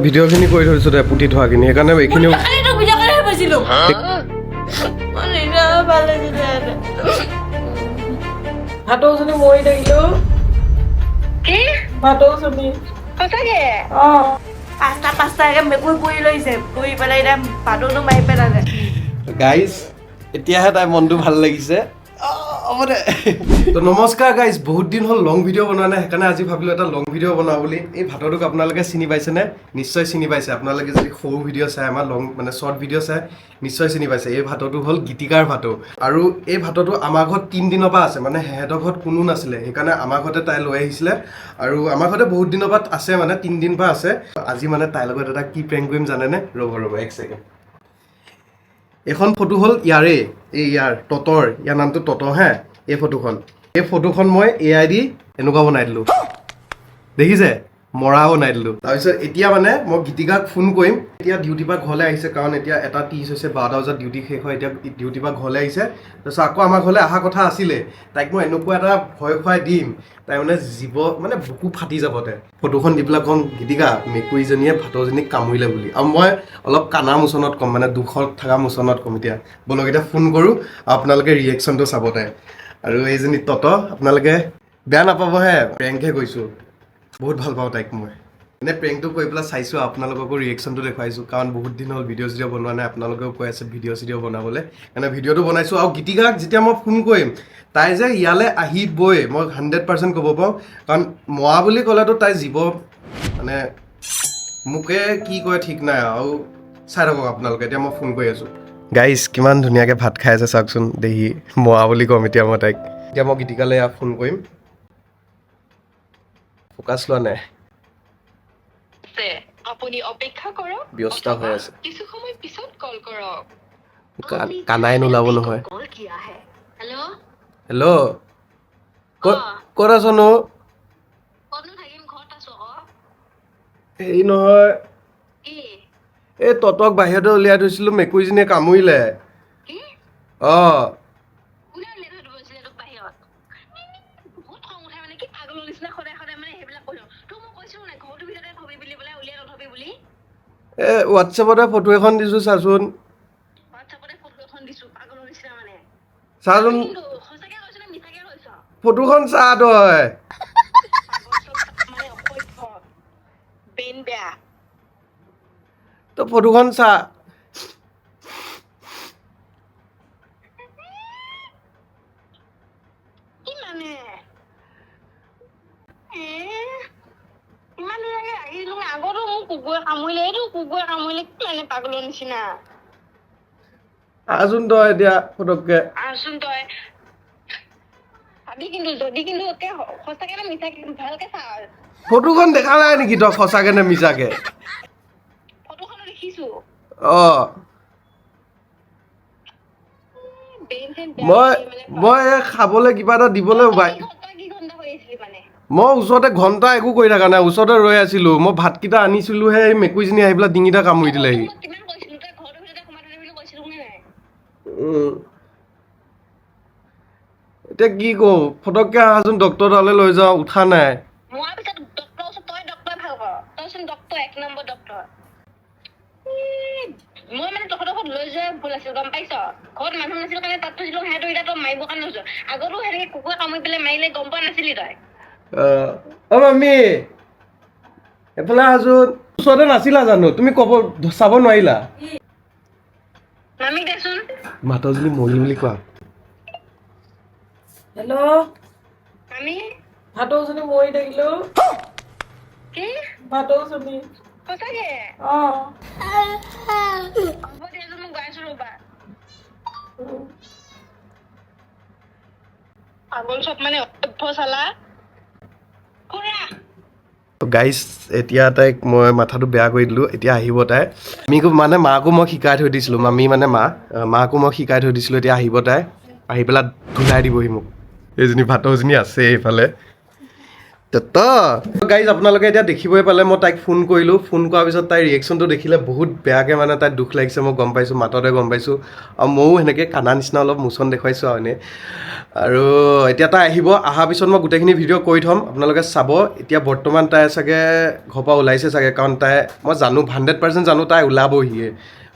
ভিডিঅ'খিনি কৰি থৈছোঁ দে পুতি থোৱাখিনি সেইকাৰণে এইখিনিও ভাটৌজনী মৰি থাকিলো ভাটৌজনী সঁচাকে পাঁচটা মেকুৰী পুৰি লৈছে পুৰি পেলাই এতিয়া ভাটৌটো মাৰি পেলালে গাইজ এতিয়াহে তাই মনটো ভাল লাগিছে তো নমস্কাৰ গাইজ বহুত দিন হ'ল লং ভিডিঅ' বনোৱা নাই সেইকাৰণে আজি ভাবিলোঁ এটা লং ভিডিঅ' বনাওঁ বুলি এই ভাটৌটোক আপোনালোকে চিনি পাইছেনে নিশ্চয় চিনি পাইছে আপোনালোকে যদি সৰু ভিডিঅ' চাই আমাৰ লং মানে শ্বৰ্ট ভিডিঅ' চাই নিশ্চয় চিনি পাইছে এই ভাটৌটো হ'ল গীতিকাৰ ভাটৌ আৰু এই ভাটৌটো আমাৰ ঘৰত 3 দিনৰ পৰা আছে মানে সিহঁতৰ ঘৰত কোনো নাছিলে সেইকাৰণে আমাৰ ঘৰতে তাই লৈ আহিছিলে আৰু আমাৰ ঘৰতে বহুত দিনৰ পৰা আছে মানে 3 দিন পৰা আছে আজি মানে তাইৰ লগত এটা কি প্ৰেংক কৰিম জানেনে ৰ'ব এক ছেকেণ্ড এখন ফটো হ'ল ইয়াৰে ইয়াৰ ততৰ ইয়াৰ নামটো তত হে এই ফটোখন মই AI দি এনেকুৱা বনাই দিলোঁ দেখিছে মৰা বনাই দিলোঁ তাৰপিছত এতিয়া মানে মই গীতিকাক ফোন কৰিম এতিয়া ডিউটিৰ পৰা ঘৰলৈ আহিছে কাৰণ এতিয়া 1:30 হৈছে 12টা বজাত ডিউটি শেষ হয় এতিয়া ডিউটিৰ পৰা ঘৰলৈ আহিছে তাৰপিছত আকৌ আমাৰ ঘৰলৈ অহা কথা আছিলে তাইক মই এনেকুৱা এটা ভয় খুৱাই দিম তাই মানে জীৱ মানে বুকু ফাটি যাব তাই ফটোখন দি পেলাই ক'ম গীতিকা মেকুৰীজনীয়ে ভাটৌজনীক কামুৰিলে বুলি আৰু মই অলপ কানা মোচনত ক'ম মানে দুখত থকা মোচনত ক'ম এতিয়া বলক এতিয়া ফোন কৰোঁ আপোনালোকে ৰিয়েকশ্যনটো চাব তাই আৰু এইজনী তত আপোনালোকে বেয়া নাপাবহে প্ৰেংকহে কৈছোঁ বহুত ভাল পাওঁ তাইক মই এনে প্ৰেংকটো কৰি পেলাই চাইছোঁ আপোনালোককো ৰিয়েকশ্যনটো দেখুৱাইছোঁ কাৰণ বহুত দিন হ'ল ভিডিঅ' চিডিঅ' বনোৱা নাই আপোনালোকেও কৈ আছে ভিডিঅ' চিডিঅ' বনাবলৈ সেইকাৰণে ভিডিঅ'টো বনাইছোঁ আৰু গীতিকাক যেতিয়া মই ফোন কৰিম তাই যে ইয়ালৈ আহিবই মই 100% ক'ব পাৰোঁ কাৰণ মৰা বুলি ক'লেতো তাই জীৱ মানে মোকে কি কয় ঠিক নাই আৰু চাই থাকক আপোনালোকে এতিয়া মই ফোন কৰি আছোঁ গাইজ কিমান ধুনীয়াকৈ ভাত খাই আছে চাওকচোন দেহি মৰা বুলি ক'ম এতিয়া মই তাইক এতিয়া মই গীতিকালৈ ফোন কৰিম ফ'কাছ লোৱা নাই আপুনি অপেক্ষা কৰক ব্যস্ত হৈ আছে কিছু সময় পিছত কল কৰক কানাই নোলাব নহয় কল কিয়া হে হেল্ল' হেল্ল' ক'ত আছনো ক'তনো থাকিম ঘৰত আছো হেৰি নহয় কি এই ততক বাহিৰতে উলিয়াই থৈছিলোঁ মেকুৰীজনীয়ে কামুৰিলে কি অঁ কোনে উলিয়াই থৈ গৈছিলে তোক বাহিৰত বহুত খং উঠে মানে কি পাগলৰ নিচিনা সদায় মানে সেইবিলাক কৈছো তোক মই কৈছিলো নাই ঘৰটোৰ ভিতৰতে থবি বুলি পেলাই উলিয়াই নথবি বুলি এই হোৱাটছএপতে ফটো এখন দিছোঁ চাচোন হোৱাটছএপতে ফটো এখন দিছো পাগলৰ নিচিনা মানে চাচোন কিন্তু সঁচাকে কৈছ নে মিছাকে কৈছ ফটোখন চা তই মানে অসভ্য বেন বেয়া তই ফটোখন চা কি মানে ইমান ধুনীয়াকে আহিলো আগতো মোক কুকুৰে কামুৰিলে এইটো কুকুৰে কামুৰিলে কি মানে পাগলৰ নিচিনা আহচোন তই এতিয়া ফটককে আহচোন তই ভাবি কিন্তু যদি কিন্তু একে সঁচাকে নে মিছাকে ভালকে চা ফটোখন দেখা নাই নেকি তই সঁচাকে নে মিছাকে ফটোখনো দেখিছো অঁ বেইন চেইন মই খাবলৈ কিবা এটা দিবলৈ তই কি ঘণ্টা হৈ আছিলি মানে মই ওচৰতে ঘণ্টা একো কৰি থকা নাই ওচৰতে ৰৈ আছিলোঁ মই ভাতকেইটা আনিছিলোঁহে এই মেকুৰীজনী আহি পেলাই ডিঙিটা কামুৰি দিলেহি মই কিমান কৈছিলো তই ঘৰটোৰ ভিতৰতে সোমাই থৈ বুলি কৈছিলো নে নাই এতিয়া কি কৰোঁ ফটককৈ আহাচোন ডক্তৰ তালৈ লৈ যাওঁ উঠা নাই মই পিছত ডক্টৰ ওচৰত তই ডক্টৰ ভাল কৰ তইচোন ডক্টৰ 1 নম্বৰ ডক্টৰ মই মানে তহঁতৰ ঘৰত লৈ যোৱাই ভুল আছিল গম পাইছ ঘৰত মানুহ নাছিল কাৰণে তাত থৈছিলো সিহঁতৰ এতিয়া তই মাৰিবৰ কাৰণে লৈছ আগতো সেনেকে কুকুৰে কামুৰি পেলাই মাৰিলে গম পোৱা নাছিলি তই অঁ মামী এফালে আহাচোন ওচৰতে নাছিলা জানো তুমি ক'ব চাব নোৱাৰিলা মামীক দেচোন মাতজনী মৰিল বুলি কোৱা হেল্ল' মামী ভাটৌজনী মৰি থাকিলো কি ভাটৌজনী সঁচাকে অঁ হ'ব দিয়া মই গৈ আছো ৰ'বা পাগল চব মানে অসভ্য চালা খুৰা গাইজ এতিয়া তাইক মই মাথাটো বেয়া কৰি দিলোঁ এতিয়া আহিব তাই মানে মাকো মই শিকাই থৈ দিছিলোঁ মামী মানে মাকো মই শিকাই থৈ দিছিলোঁ এতিয়া আহিব তাই আহি পেলাই ধুলাই দিবহি মোক এইজনী ভাটৌজনী আছে এইফালে গাইজ আপোনালোকে এতিয়া দেখিবই পালে মই তাইক ফোন কৰিলোঁ ফোন কৰাৰ পিছত তাইৰ ৰিয়েকশ্যনটো দেখিলে বহুত বেয়াকৈ মানে তাইৰ দুখ লাগিছে মই গম পাইছোঁ মাততে গম পাইছোঁ আৰু ময়ো সেনেকৈ কান্দা নিচিনা অলপ মোচন দেখুৱাইছোঁ আৰু এনেই আৰু এতিয়া তাই আহিব অহাৰ পিছত মই গোটেইখিনি ভিডিঅ' কৰি থ'ম আপোনালোকে চাব এতিয়া বৰ্তমান তাই চাগে ঘৰৰ পৰা ওলাইছে চাগে কাৰণ তাই মই জানো 100% জানো তাই ওলাবহিয়ে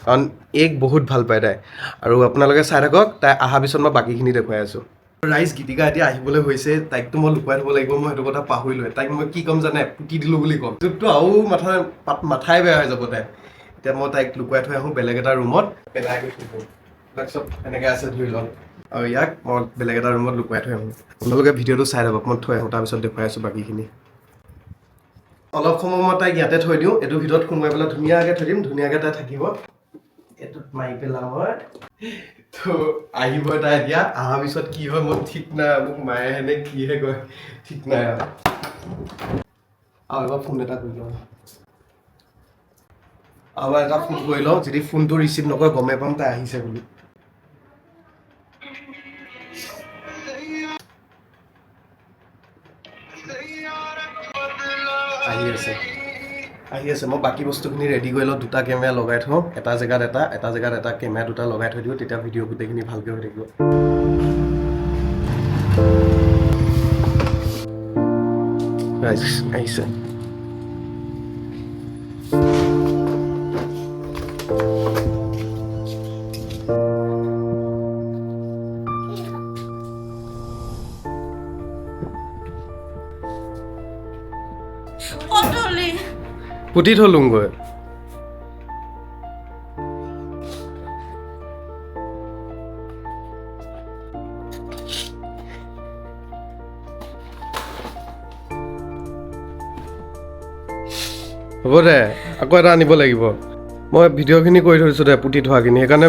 কাৰণ এইক বহুত ভাল পায় তাই আৰু আপোনালোকে চাই থাকক তাই অহাৰ পিছত মই বাকীখিনি দেখুৱাই আছোঁ ৰাইজ গীতিকা এতিয়া আহিবলৈ হৈছে তাইকতো মই লুকুৱাই থ'ব লাগিব মই সেইটো কথা পাহৰিলোৱে তাইক মই কি ক'ম জানে পুতি দিলোঁ বুলি ক'ম তোৰতো আৰু মাথাই বেয়া হৈ যাব তাই এতিয়া মই তাইক লুকুৱাই থৈ আহোঁ বেলেগ এটা ৰুমত পেলাই গৈ থৈ দিওঁ তাৰপিছত এনেকৈ আছে ধৰি লওক আৰু ইয়াক মই বেলেগ এটা ৰুমত লুকুৱাই থৈ আহোঁ আপোনালোকে ভিডিঅ'টো চাই থাকক মই থৈ আহোঁ তাৰপিছত দেখুৱাই আছোঁ বাকীখিনি অলপ সময় মই তাইক ইয়াতে থৈ দিওঁ এইটো ভিতৰত সোমোৱাই পেলাই ধুনীয়াকৈ থৈ দিম ধুনীয়াকৈ তাই থাকিব এইটোত মাৰি পেলাম মই তো আহিব তাই এতিয়া অহাৰ পিছত কি হয় মই ঠিক নাই মোক মায়ে হেনে কিহে কয় ঠিক নাই আৰু এবাৰ ফোন এটা কৰি লওঁ আৰু এটা ফোন কৰি লওঁ যদি ফোনটো ৰিচিভ নকৰে গমেই পাম তাই আহিছে বুলি আহি আছে মই বাকী বস্তুখিনি ৰেডি কৰি লওঁ দুটা কেমেৰা লগাই থওঁ এটা জেগাত এটা কেমেৰা দুটা লগাই থৈ দিওঁ তেতিয়া ভিডিঅ' গোটেইখিনি ভালকৈ হৈ থাকিব আহিছে পুতি থলোংগৈ হ'ব দে আকৌ এটা আনিব লাগিব মই ভিডিঅ'খিনি কৰি থৈ দিছোঁ দে পুতি থোৱাখিনি সেইকাৰণে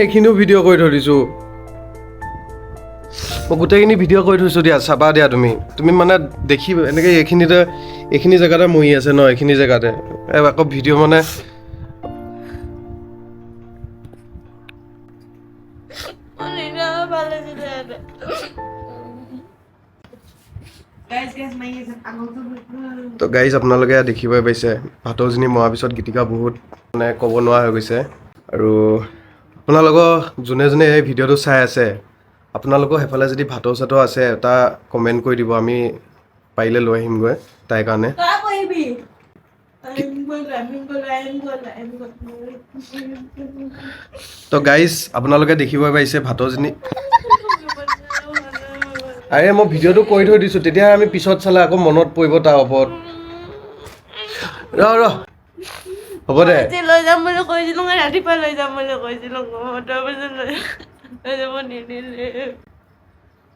এইখিনিও ভিডিঅ' কৰি থৈ দিছোঁ মই গোটেইখিনি ভিডিঅ' কৰি থৈছোঁ দিয়া চাবা দিয়া তুমি মানে দেখি এনেকৈ এইখিনি জেগাতে মৰি আছে ন এইখিনি জেগাতে আকৌ ভিডিঅ' মানে তো গাইজ আপোনালোকে দেখিবই পাইছে ভাটৌজনী মৰাৰ পিছত গীতিকা বহুত মানে ক'ব নোৱাৰা হৈ গৈছে আৰু আপোনালোকৰ যোনে যোনে এই ভিডিঅ'টো চাই আছে আপোনালোকৰ সেইফালে যদি ভাটৌ চাটৌ আছে এটা কমেণ্ট কৰি দিব আমি পাৰিলে লৈ আহিমগৈ তাইৰ কাৰণে তো গাইজ আপোনালোকে দেখিবই পাইছে ভাটৌজনী আৰে মই ভিডিঅ'টো কৰি থৈ দিছোঁ তেতিয়া আমি পিছত চালে আকৌ মনত পৰিব তাৰ ওপৰত ৰ হ'ব দে লৈ যাম বুলি কৈছিলোঁ ৰাতিপুৱা লৈ যাম বুলি কৈছিলোঁ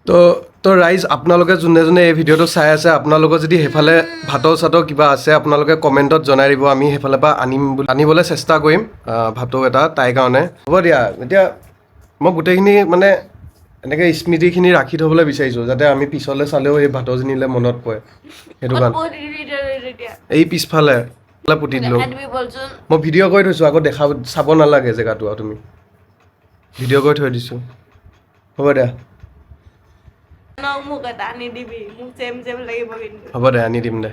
তো ৰাইজ আপোনালোকে যোনে যোনে এই ভিডিঅ'টো চাই আছে আপোনালোকৰ যদি সেইফালে ভাটৌ চাটৌ কিবা আছে আপোনালোকে কমেণ্টত জনাই দিব আমি সেইফালৰ পৰা আনিবলৈ চেষ্টা কৰিম ভাটৌ এটা তাইৰ কাৰণে হ'ব দিয়া এতিয়া মই গোটেইখিনি মানে এনেকৈ স্মৃতিখিনি ৰাখি থ'বলৈ বিচাৰিছোঁ যাতে আমি পিছলৈ চালেও এই ভাটৌজনীলৈ মনত পৰে সেইটো কাৰণে এই পিছফালে পুতি দিলোঁ মই ভিডিঅ' কৰি থৈছোঁ আকৌ চাব নালাগে জেগাটো আৰু তুমি ভিডিঅ' কৰি থৈ দিছোঁ হ'ব দে হ'ব দে আনি দিম দে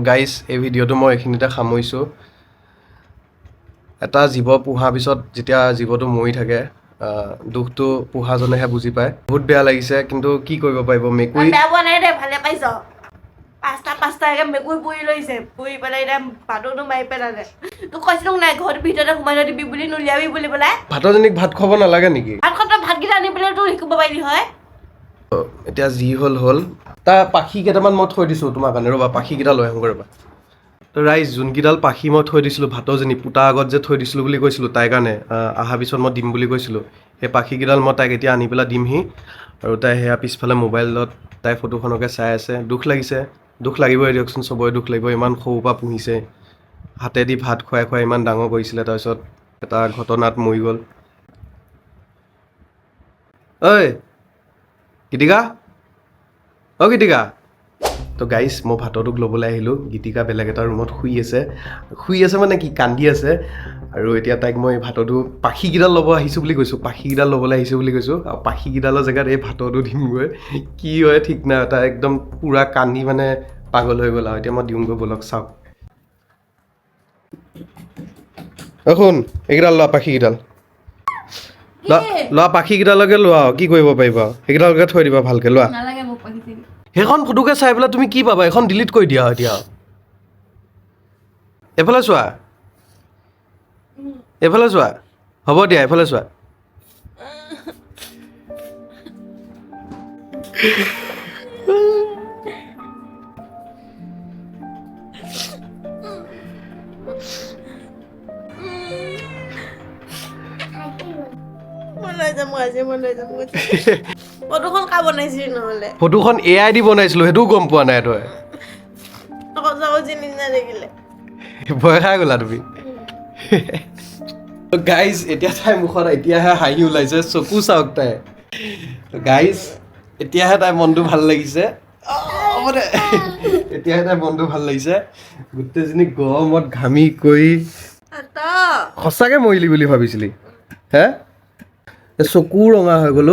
গাইজ এই ভিডিঅ'টো মই এইখিনিতে সামৰিছোঁ এটা জীৱ পোহাৰ পিছত যেতিয়া জীৱটো মৰি থাকে দুখটো পোহাজনেহে বুজি পায় বহুত বেয়া লাগিছে কিন্তু কি কৰিব পাৰিব মেকুৰী পাঁচটাকৈ মেকুৰী পুৰি লৈছে পুৰি পেলাই এতিয়া ভাতটো মাৰি পেলালে তোক কৈছিলোঁ নাই ঘৰটোৰ ভিতৰতে সোমাই থৈ দিবি বুলি নুলিয়াবি বুলি পেলাই ভাটৌজনীক ভাত খুৱাব নালাগে নেকি ভাতকেইটা আনি পেলাই তোৰ শিকিব পাৰিলি হয় এতিয়া যি হ'ল তাৰ পাখি কেইটামান মই থৈ দিছোঁ তোমাৰ কাৰণে ৰ'বা পাখিকেইটা লৈ আহোঁ ৰ'বা তো ৰাইজ যোনকেইডাল পাখি মই থৈ দিছিলোঁ ভাটৌজনী পুতা আগত যে থৈ দিছিলোঁ বুলি কৈছিলোঁ তাইৰ কাৰণে অহাৰ পিছত মই দিম বুলি কৈছিলোঁ সেই পাখিকেইডাল মই তাইক এতিয়া আনি পেলাই দিমহি আৰু তাই সেয়া পিছফালে মোবাইলত তাই ফটোখনকে চাই আছে দুখ লাগিছে দুখ লাগিবই দিয়কচোন চবৰে দুখ লাগিব ইমান সৰুৰ পৰা পুহিছে হাতেদি ভাত খুৱাই ইমান ডাঙৰ কৰিছিলে তাৰপিছত এটা ঘটনাত মৰি গ'ল ঐ গীতিকা গীতিকা তো গাইজ মই ভাতটোক ল'বলৈ আহিলোঁ গীতিকা বেলেগ এটা ৰুমত শুই আছে মানে কি কান্দি আছে আৰু এতিয়া তাইক মই ভাতটো পাখিকেইডাল ল'ব আহিছোঁ বুলি কৈছোঁ পাখিকেইডাল ল'বলৈ আহিছোঁ বুলি কৈছোঁ আৰু পাখিকেইডালৰ জেগাত এই ভাতটো দিমগৈ কি হয় ঠিক নাই তাই একদম পূৰা কান্দি মানে পাগল হৈ গ'ল আৰু এতিয়া মই দিওঁগৈ ব'লক চাওক শুন এইকেইডাল লোৱা পাখিকেইডাল লোৱা পাখিকেইডালকে লোৱা কি কৰিব পাৰিবা সেইকেইডালকে থৈ দিবা ভালকৈ লোৱা নালাগে মোক পাখি সেইখন ফটোকে চাই পেলাই তুমি কি পাবা এখন ডিলিট কৰি দিয়া এতিয়া এইফালে চোৱা হ'ব দিয়া এইফালে চোৱা ফটোখন কা বনাইছিলি নহ'লে ফটোখন AI দি বনাইছিলোঁ সেইটোও গম পোৱা নাই তই নিচিনা দেখিলে ভয় খাই গ'লা তুমি গাইজ এতিয়া তাই মুখত এতিয়াহে হাঁহি ওলাইছে চকু চাওক তাই গাইজ এতিয়াহে তাই মনটো ভাল লাগিছে এতিয়াহে তাই মনটো ভাল লাগিছে গোটেইজনী গৰমত ঘামি কৰি সঁচাকৈ মৰিলি বুলি ভাবিছিলি হে চকু ৰঙা হৈ গ'ল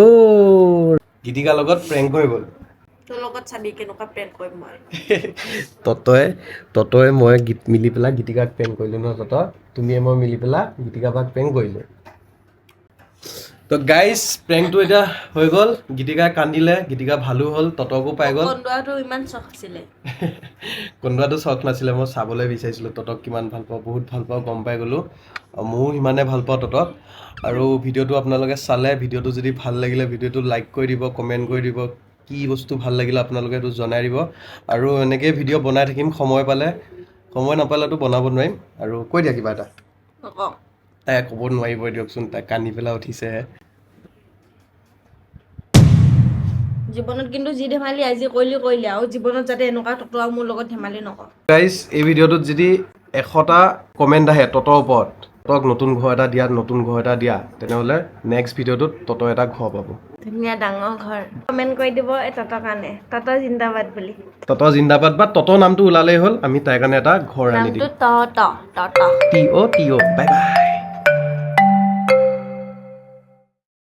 গীতিকাৰ লগত প্ৰেংক হৈ গ'ল তোৰ লগত চাবি কেনেকুৱা প্ৰেংক কৰিম মই ততয়ে মই গীত মিলি পেলাই গীতিকাক প্ৰেংক কৰিলোঁ ন তুমিয়ে মই মিলি পেলাই গীতিকাক প্ৰেংক কৰিলোঁ তো গাইজ প্ৰেংকটো এতিয়া হৈ গ'ল গীতিকা কান্দিলে গীতিকা ভালো হ'ল ততকো পাই গ'ল কন্দুৱাটো ইমান চখ আছিলে কন্দুৱাটো চখ নাছিলে মই চাবলৈ বিচাৰিছিলোঁ ততক কিমান ভাল পাওঁ বহুত ভাল পাওঁ গম পাই গ'লোঁ ময়ো সিমানে ভাল পাওঁ ততক আৰু ভিডিঅ'টো আপোনালোকে চালে ভিডিঅ'টো যদি ভাল লাগিলে ভিডিঅ'টো লাইক কৰি দিব কমেণ্ট কৰি দিব কি বস্তু ভাল লাগিলে আপোনালোকে এইটো জনাই দিব আৰু এনেকৈ ভিডিঅ' বনাই থাকিম সময় নাপালেতো বনাব নোৱাৰিম আৰু কৈ দিয়া কিবা এটা তাই ক'ব নোৱাৰিবই দিয়কচোন তাই কান্দি পেলাই উঠিছেহে জীৱনত কিন্তু যি ধেমালি আজি কৰিলি আৰু জীৱনত যাতে এনেকুৱা ততোৱা মোৰ লগত ধেমালি নকৰ গাইজ এই ভিডিঅ'টোত যদি 100টা কমেণ্ট আহে ততৰ ওপৰত ততক নতুন ঘৰ এটা দিয়া তেনেহ'লে নেক্সট ভিডিঅ'টোত তত এটা ঘৰ পাব ধুনীয়া ডাঙৰ ঘৰ কমেণ্ট কৰি দিব এই ততৰ কাৰণে তত জিন্দাবাদ বুলি তত জিন্দাবাদ বা তত নামটো ওলালেই হ'ল আমি তাইৰ কাৰণে এটা ঘৰ আনি দিম নামটো ট ট ট ট TO বাই বাই